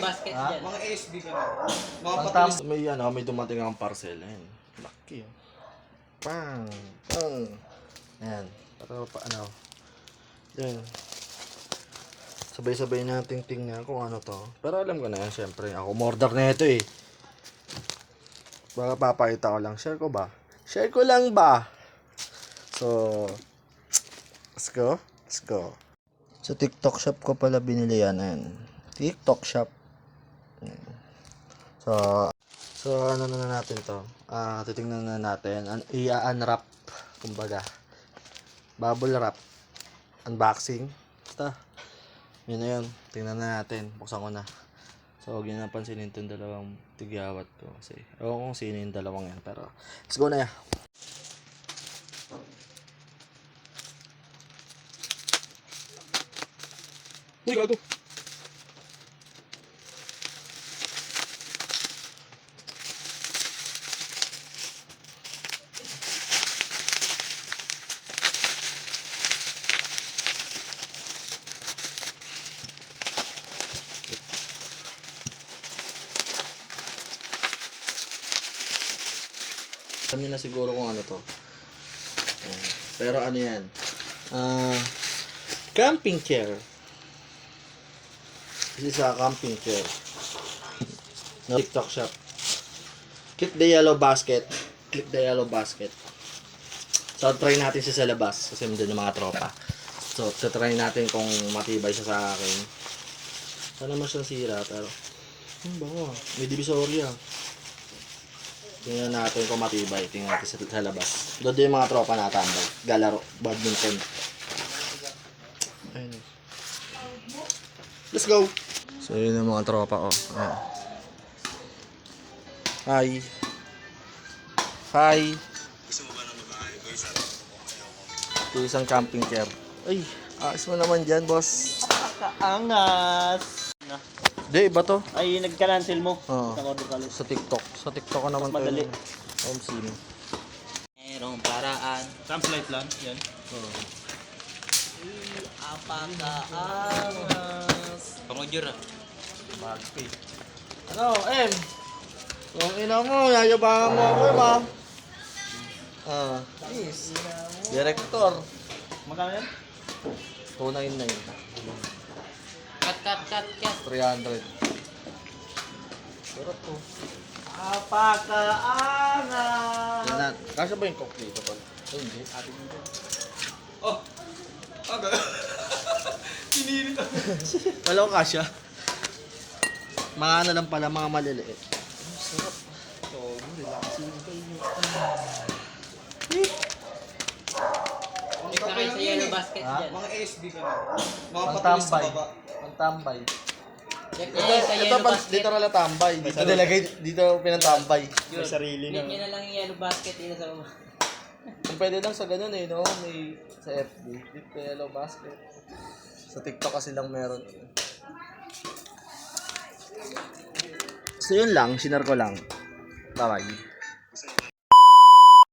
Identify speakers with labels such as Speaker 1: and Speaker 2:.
Speaker 1: basket
Speaker 2: Ha?
Speaker 1: dyan.
Speaker 3: Mga ASB ka na. Mga
Speaker 2: Pagtapos
Speaker 3: patulis.
Speaker 2: may dumating akong parcel. Ayan. Laki oh. Pang. Pang. Ayan. Para ano. Ayan. Sabay-sabay nating tingnan kung ano to. Pero alam ko na yan, syempre. Ako order na ito eh. Baka papakita ko lang. Share ko ba? Share ko lang ba? So, let's go. Let's go. Sa TikTok shop ko pala binili yan. Ayan. TikTok shop. Ayan. So ano na natin to? Titingnan na natin. I-unwrap. Kumbaga. Bubble wrap. Unboxing. Basta. Yun na yun. Tingnan na natin. Buksan ko na. So, huwag nyo napansinin itong dalawang tigyawat ko. Kasi, ewan ko kung sino yung dalawang yan. Pero, let's go na yan. Uy, gago! Alam niyo na siguro kung ano to. Pero ano yan? Camping chair. This is a camping chair. No, TikTok shop. Click the yellow basket. Click the yellow basket. So, try natin siya sa labas. Kasi nandiyan yung mga tropa. So, try natin kung matibay siya sa akin. Sana naman siyang sira, pero bango. May divisoria. Tingnan natin kung matibay. Tingnan natin sa labas. Doon yung mga tropa natambay. Galaro. Badminton. Ayun. Let's go! So, yun yung mga tropa ko. Ayan. Hi. Hi.
Speaker 3: Gusto mo ba ng babae?
Speaker 2: Ito isang camping chair. Ay, ayos mo naman dyan, boss.
Speaker 1: Kaangas!
Speaker 2: Di, iba to.
Speaker 1: Ay, nagka-cancel mo.
Speaker 2: Oo.
Speaker 1: Nag-order ka ulit.
Speaker 2: Sa TikTok. Sa TikTok ko naman
Speaker 1: Mas madali.
Speaker 2: Home sim.
Speaker 1: Merong paraan.
Speaker 3: Translate lang. Yan.
Speaker 1: Apakaangas. Pangudyor ah.
Speaker 2: Bagpay. Ano, M? Kung ina mo, yayabangan mo ako, ma. Please. Director.
Speaker 1: Magkano yan?
Speaker 2: 299.
Speaker 1: Cut.
Speaker 2: 300. Pero to.
Speaker 1: Apakaangas.
Speaker 2: Yan na. Kasya ba yung coke dito pa? Hindi. Atin dito.
Speaker 3: Oh! Aga. Pinilit ako.
Speaker 2: Wala ko kasya. Mga ano lang pala, mga maliliit. Sarap. So, relaxing kayo.
Speaker 1: Dito kayo sa yellow basket
Speaker 2: Ha?
Speaker 1: dyan.
Speaker 3: Mga ASB ka na. Mga patulis sa
Speaker 2: Pantambay.
Speaker 3: baba.
Speaker 2: Pantambay.
Speaker 1: Check
Speaker 2: Ito,
Speaker 1: nyo sa
Speaker 2: ito
Speaker 1: yellow
Speaker 2: pa,
Speaker 1: basket.
Speaker 2: dito na lang tambay. Dito nilagay, dito pinantambay.
Speaker 1: Yun. Click nyo na lang yung yellow basket dito sa baba.
Speaker 2: Kung pwede lang sa ganun eh, no? May sa FB. Dito yellow basket. Sa TikTok kasi lang meron. So yun lang, sinare ko lang. Bye-bye.